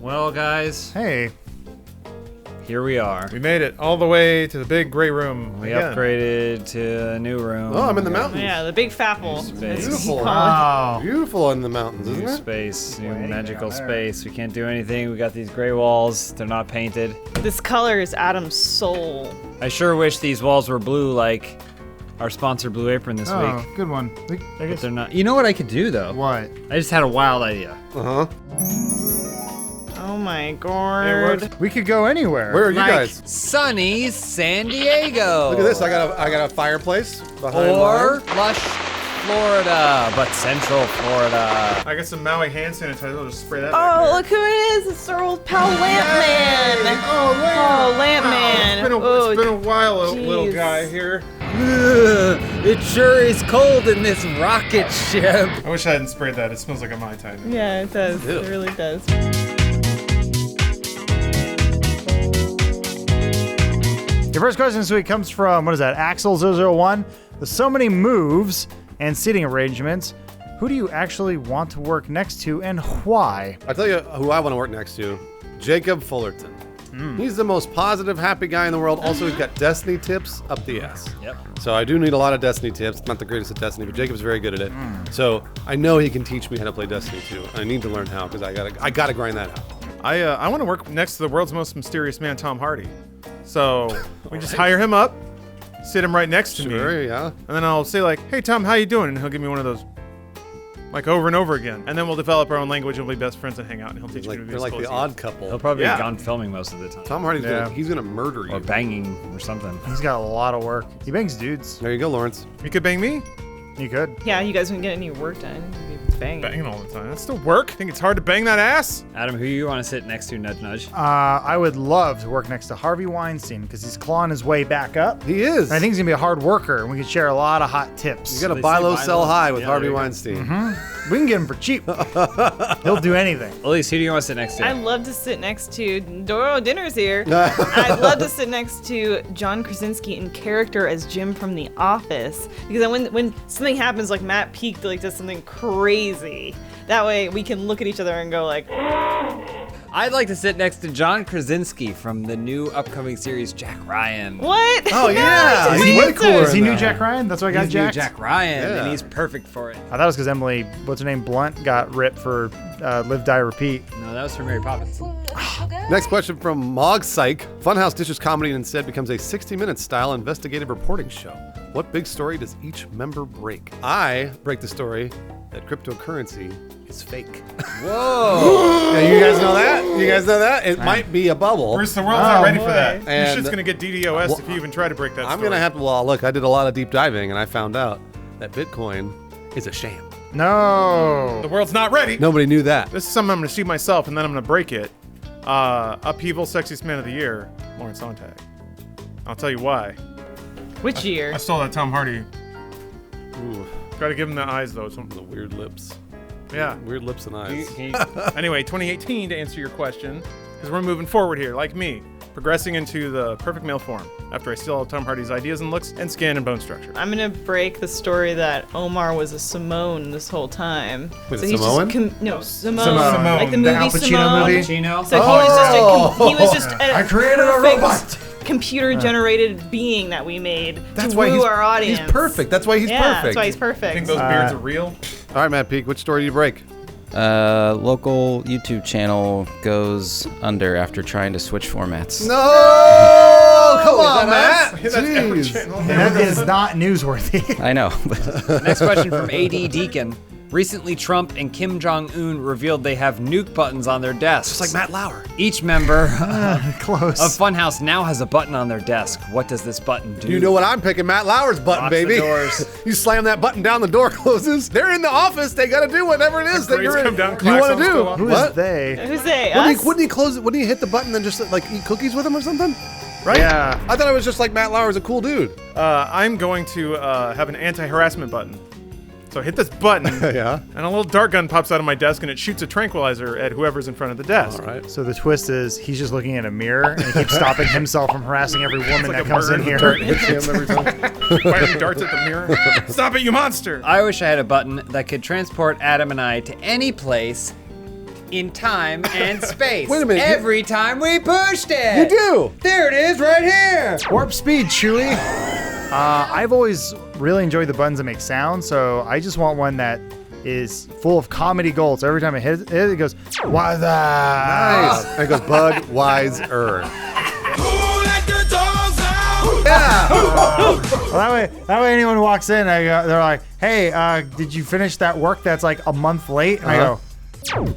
Well, guys. Hey. Here we are. We made it all the way to the big gray room. We upgraded to a new room. Oh, I'm in the mountains. Yeah, the big fapple. Beautiful. Wow. Beautiful in the mountains, isn't New it? space, new magical space. We can't do anything. We got these gray walls. They're not painted. This color is Adam's soul. I sure wish these walls were blue like our sponsor Blue Apron this Oh, week. good one. I But guess. they're not. You know what I could do though? What? I just had a wild idea. Uh-huh. Oh my god. We could go anywhere. Where are you Like guys? sunny San Diego. Look at this. I got a fireplace behind Or mine. lush Florida, but Central Florida. I got some Maui hand sanitizer. I'll just spray that. Oh, look who it is! It's our old pal Lampman. Oh, Lampman. It's been a while, little jeez. guy here. Ugh, it sure is cold in this rocket ship. I wish I hadn't sprayed that. It smells like a Mai Tai. Yeah, it does. Ew. It really does. Your first question this week comes from, what is that, Axel001. With so many moves and seating arrangements, who do you actually want to work next to and why? I'll tell you who I want to work next to. Jacob Fullerton. He's the most positive, happy guy in the world. Also, he's got Destiny tips up the ass. Yep. So I do need a lot of Destiny tips. Not the greatest at Destiny, but Jacob's very good at it. So I know he can teach me how to play Destiny too. I need to learn how because I gotta grind that out. I want to work next to the world's most mysterious man, Tom Hardy. So we just hire him up, sit him right next to me, Sure, yeah. and then I'll say like, "Hey Tom, how you doing?" And he'll give me one of those, like over and over again. And then we'll develop our own language and we'll be best friends and hang out. And he'll teach me to be They're as like cool the as he odd is. couple. He'll probably Yeah. be gone filming most of the time. Tom Hardy's Yeah. he's gonna murder you. Or banging or something. He's got a lot of work. He bangs dudes. There you go, Lawrence. You could bang me. You could. Yeah, you guys wouldn't get any work done. You'd be banging. Banging all the time. That's still work. Think it's hard to bang that ass? Adam, who you want to sit next to? Nudge, nudge. I would love to work next to Harvey Weinstein because he's clawing his way back up. He is. I think he's gonna be a hard worker, and we could share a lot of hot tips. You gotta They buy say low, buy sell low. high with Yeah, Harvey there you go. Weinstein. We can get him for cheap. He'll do anything. Elise, who do you want to sit next to? I'd love to sit next to Doro. Dinner's here. I'd love to sit next to John Krasinski in character as Jim from The Office, because then when something happens, like Matt Peake like does something crazy, that way we can look at each other and go like, I'd like to sit next to John Krasinski from the new upcoming series Jack Ryan. what? Oh, yeah. it's He's my way cooler answer. Is he in new that. Jack Ryan? That's why I got He's new jacked. Jack Ryan, Yeah. and he's perfect for it. I thought it was because Emily, what's her name, Blunt, got ripped for Live, Die, Repeat. No, that was for Mary Poppins. Next question from Mog Psych. Funhaus ditches comedy and instead becomes a 60-minute style investigative reporting show. What big story does each member break? I break the story that cryptocurrency is fake. Whoa! Yeah, you guys know that? You guys know that? It might be a bubble. Bruce, the world's not ready for boy. that. Your And- shit's gonna get DDoS if you even try to break that I'm story. gonna have to. Well, look, I did a lot of deep diving and I found out that Bitcoin is a sham. No. The world's not ready. Nobody knew that. This is something I'm gonna see myself, and then I'm gonna break it. Upheaval, sexiest man of the year, Lawrence Sontag. I'll tell you why. Which year? I stole that Tom Hardy. Ooh, Gotta give him the eyes though. So, the weird lips. yeah. Weird lips and eyes. Anyway, 2018 to answer your question, because we're moving forward here, like me, progressing into the perfect male form after I steal all Tom Hardy's ideas and looks and skin and bone structure. I'm gonna break the story that Omar was a Simone this whole time. Wait, a he's Samoan? Simone. Simone. Like the movie Al Pacino Simone. movie? Pacino? So he was just a I created a perfect robot. computer-generated being that we made That's to why woo he's our audience. He's perfect. That's why he's Yeah, perfect. that's why he's I perfect. think those beards are real. All right, Matt Peake, which story do you break? Local YouTube channel goes under after trying to switch formats. No! Come on, Matt. That's every Jeez. channel. That is not newsworthy. I know. Next question from AD Deacon. Recently, Trump and Kim Jong-un revealed they have nuke buttons on their desks. Just like Matt Lauer. Each member Close. of Funhaus now has a button on their desk. What does this button do? You know what I'm picking? Matt Lauer's button, Lock the baby. doors. You slam that button down, the door closes. They're in the office. They got to do whatever it is that grades you're come down, you claxons want to do. go off. Who is What? they? Who's they? Wouldn't Us? he, wouldn't he close it? Wouldn't he hit the button and just like eat cookies with him or something? Right? Yeah. I thought it was just like Matt Lauer's a cool dude. I'm going to have an anti-harassment button. So I hit this button, Yeah. and a little dart gun pops out of my desk, and it shoots a tranquilizer at whoever's in front of the desk. All right. So the twist is he's just looking in a mirror and he keeps stopping himself from harassing every woman like that a comes in murder here. Hits him every time. Firing darts at the mirror. Stop it, you monster! I wish I had a button that could transport Adam and I to any place in time and space. Wait a minute, Every time we pushed it. You do. There it is, right here. Warp speed, Chewie. I've always really enjoyed the buttons that make sound, so I just want one that is full of comedy gold. So every time it hits it, it goes, why that? Nice. And it goes Budweiser. Well, that way anyone walks in, they're like, hey, did you finish that work that's like a month late? And I go,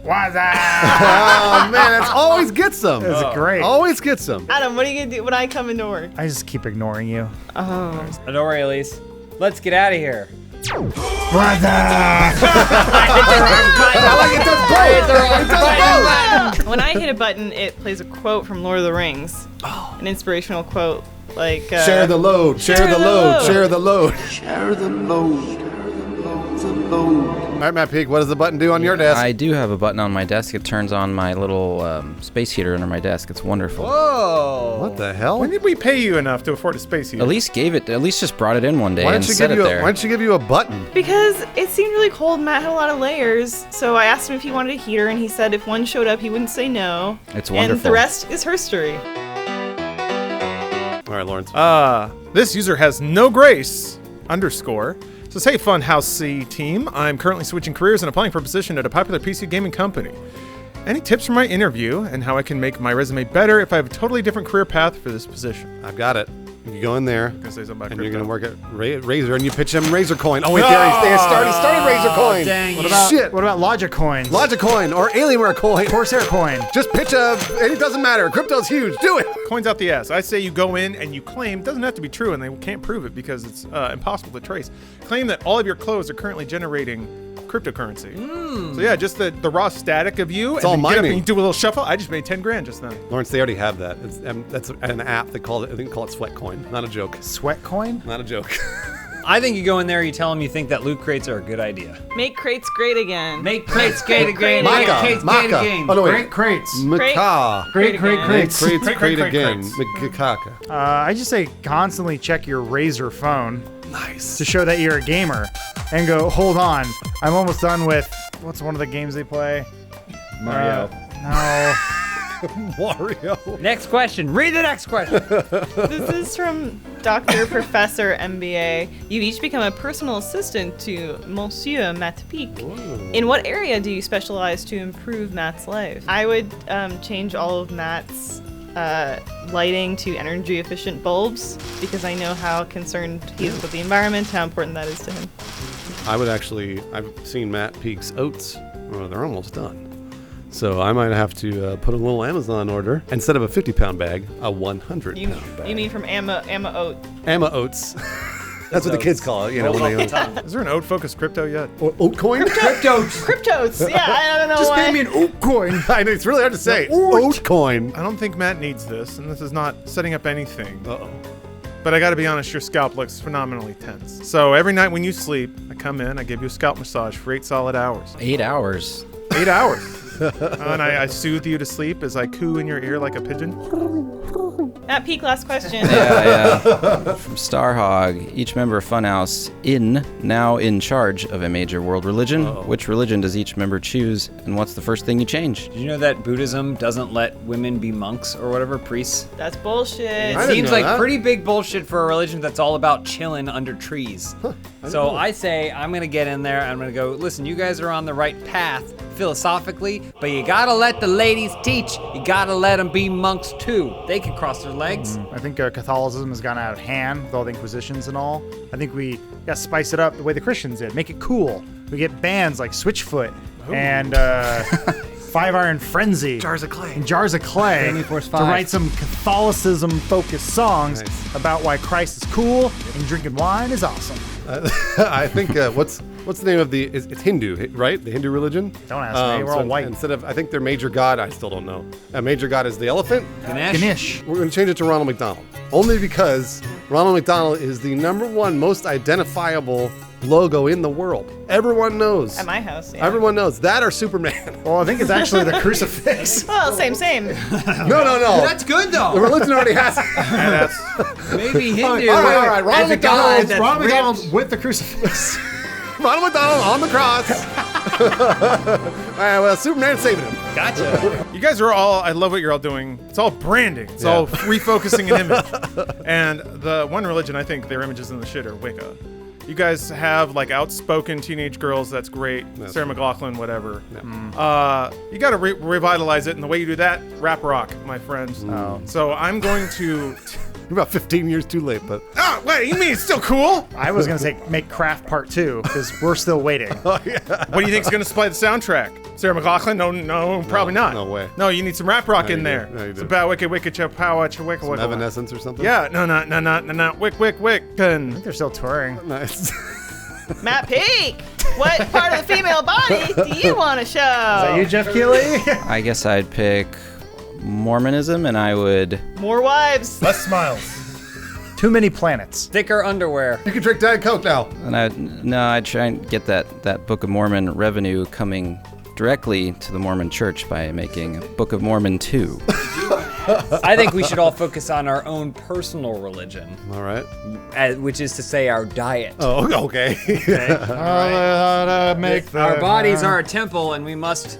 why that? Oh man, that's always gets them. That's great. Always gets them. Adam, what are you gonna do when I come into work? I just keep ignoring you. Oh. Don't worry, Elise. Let's get out of here. Why that? When I hit a button, it plays a quote from Lord of the Rings. An inspirational quote, like Share the load. Share the load. Share the load. Share the load. All right, Matt Peake, what does the button do on your desk? I do have a button on my desk. It turns on my little space heater under my desk. It's wonderful. Whoa. What the hell? When did we pay you enough to afford a space heater? Elise just brought it in one day Why and didn't set it there. why didn't she give you a button? Because it seemed really cold. Matt had a lot of layers, so I asked him if he wanted a heater, and he said if one showed up, he wouldn't say no. It's And wonderful. the rest is history. All right, Lawrence. This user has no grace _ says, hey, Funhaus C team. I'm currently switching careers and applying for a position at a popular PC gaming company. Any tips for my interview and how I can make my resume better if I have a totally different career path for this position? I've got it. You go in there, Gonna say something about and you're crypto. going to work at Razer, and you pitch them Razer Coin. Oh, wait, there he started Razer Coin. dang What it. about, Shit. What about Logic coins? Logic Coin or Alienware Coin. Corsair coin. Just pitch it doesn't matter. Crypto's huge. Do it. Coins out the ass. I say you go in and you claim, it doesn't have to be true and they can't prove it because it's impossible to trace. Claim that all of your clothes are currently generating cryptocurrency. So yeah, just the raw static of you. It's and all then get up mining. and you do a little shuffle. I just made 10 grand just then. Lawrence, they already have that. That's an app. They call it. I think they call it Sweat Coin. Not a joke. Sweat coin? Not a joke. I think you go in there, you tell them you think that loot crates are a good idea. Make crates great again. Make crates great again. Maca, Make crates great again. Oh no, wait. Great crates. Maca. Great crates. Crates Crate, great crate, again. crates. Makaka. I just say constantly check your Razer phone Nice. to show that you're a gamer and go, hold on, I'm almost done with, what's one of the games they play? Mario. No. Mario. Next question. Read the next question. This is from Dr. Professor MBA. You've each become a personal assistant to Monsieur Matt Peake. In what area do you specialize to improve Matt's life? I would change all of Matt's lighting to energy efficient bulbs because I know how concerned he is with the environment, how important that is to him. I've seen Matt Peake's oats. Oh, they're almost done. So I might have to put a little Amazon order. Instead of a 50-pound bag, a 100-pound bag. You mean from Amma Oat? Amma oats. That's what the kids call it, you know. When they Is there an oat-focused crypto yet? oat coin? Cryptos. Yeah, I don't know Just why. pay me an oat coin. I know, it's really hard to say. Oat coin. I don't think Matt needs this, and this is not setting up anything. Uh-oh. But I gotta be honest, your scalp looks phenomenally tense. So every night when you sleep, I come in, I give you a scalp massage for 8 solid hours. 8 hours. 8 hours. And I soothe you to sleep as I coo in your ear like a pigeon. Matt Peake, last question. Yeah. From Starhog, each member of Funhaus now in charge of a major world religion. Which religion does each member choose, and what's the first thing you change? Did you know that Buddhism doesn't let women be monks or whatever, priests? That's bullshit. It didn't seems know like that. pretty big bullshit for a religion that's all about chilling under trees. So I say I'm going to get in there. I'm going to go, listen, you guys are on the right path philosophically, but you got to let the ladies teach. You got to let them be monks too. They can cross their legs. I think Catholicism has gone out of hand with all the Inquisitions and all. I think we got to spice it up the way the Christians did. Make it cool. We get bands like Switchfoot and Five Iron Frenzy. Jars of clay. And Jars of Clay Family Force to 5. write some Catholicism-focused songs Nice. about why Christ is cool and drinking wine is awesome. I think what's the name of it's Hindu, right? The Hindu religion. Don't ask me. We're all white. Instead of, I think their major god, I still don't know. A major god is the elephant. Ganesh. We're going to change it to Ronald McDonald, only because Ronald McDonald is the #1 most identifiable logo in the world. Everyone knows. At my house, yeah. Everyone knows that or Superman. Well, I think it's actually the crucifix. Well, same. No. That's good The though. religion already has it. And that's Maybe Hindu. all right. Ronald as a McDonald god is that's Ronald ripped. McDonald with the crucifix. Ronald McDonald on the cross. Well, Superman's saving him. Gotcha. You guys are all, I love what you're all doing. It's all branding. It's all refocusing an image. And the one religion I think their images in the shit are Wicca. You guys have like outspoken teenage girls. That's great. Sarah McLachlan, whatever. You got to revitalize it. And the way you do that, rap rock, my friends. So I'm going to... You're about 15 years too late, but... Oh, wait, you mean it's still cool? I was going to say make Craft Part 2 because we're still waiting. What do you think's going to supply the soundtrack? Sarah McLachlan? No, probably not. No way. No, you need some rap rock No, in you there. do. No, you It's do. about wicka wicka chapowa chawicka wicka. Evanescence or something? Yeah, no, wick wick wick. I think they're still touring. Nice. Matt Peake, what part of the female body do you want to show? Is that you, Jeff Keighley? I guess I'd pick Mormonism, and I would. More wives. Less smiles. Too many planets. Thicker underwear. You can drink Diet Coke now. And I'd try and get that Book of Mormon revenue coming directly to the Mormon Church by making Book of Mormon 2. I think we should all focus on our own personal religion, All right. which is to say our diet. Oh, okay. Our bodies are a temple, and we must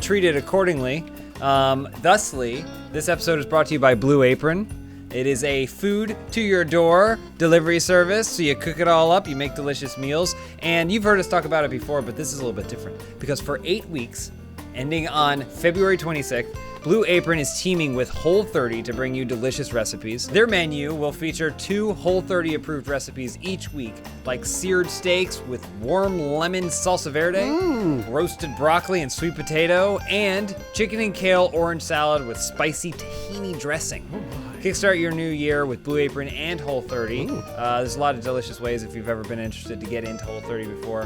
treat it accordingly. Thusly, this episode is brought to you by Blue Apron. It is a food to your door delivery service, so you cook it all up, you make delicious meals, and you've heard us talk about it before, but this is a little bit different, because for 8 weeks, ending on February 26th, Blue Apron is teaming with Whole30 to bring you delicious recipes. Their menu will feature 2 Whole30 approved recipes each week, like seared steaks with warm lemon salsa verde, roasted broccoli and sweet potato, and chicken and kale orange salad with spicy tahini dressing. Kickstart your new year with Blue Apron and Whole30. There's a lot of delicious ways if you've ever been interested to get into Whole30 before.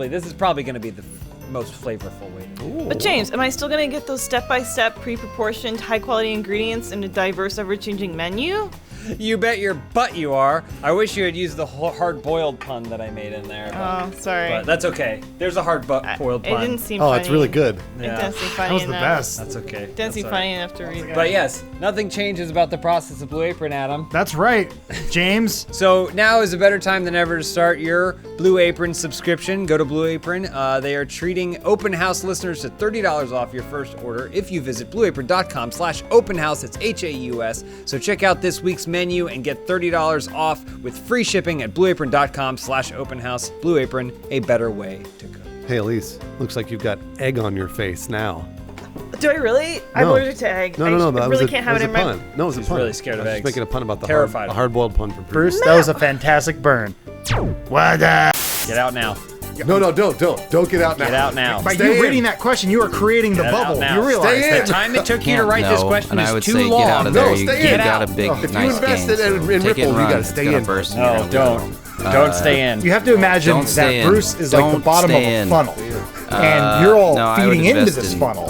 This is probably going to be the most flavorful way to do it. But James, am I still gonna get those step-by-step, pre-proportioned, high-quality ingredients in a diverse, ever-changing menu? You bet your butt you are. I wish you had used the hard-boiled pun that I made in there. Oh, sorry. But that's okay. There's a hard-boiled It pun. didn't seem Oh, funny. it's really good. It Yeah. doesn't seem funny That was the enough. best. That's okay. Doesn't That's seem all funny right. enough to read. But yes, nothing changes about the process of Blue Apron, Adam. That's right, James. So now is a better time than ever to start your Blue Apron subscription. Go to Blue Apron. They are treating Open House listeners to $30 off your first order if you visit blueapron.com/openhouse. It's Haus. So check out this week's menu and get $30 off with free shipping at blueapron.com/openhouse. Blue Apron, a better way to go. Hey, Elise, looks like you've got egg on your face now. Do I really? I'm No. allergic to egg. No, I that really was can't have it in my. pun. No, it was a She's pun. really scared of I was eggs. making a pun about the Terrified. hard-boiled pun from Bruce, that was a fantastic burn. What the? Get out now. No, don't get out now. Get out now. By Stay you in. reading that question, you are creating the Get out bubble. now. You realize Stay that? in. The time it took you to Can't write this know, question and I is would too say long. get out of No, there. You stay in. got a big, If you nice invested gain, so in take it Ripple, and you run. gotta It's stay gonna in. burst and No, you're gonna don't. go. Don't stay in. You have to imagine Don't stay that in. Bruce is like the Don't bottom of stay a in. funnel, and you're all no, I would feeding into invest this in- funnel.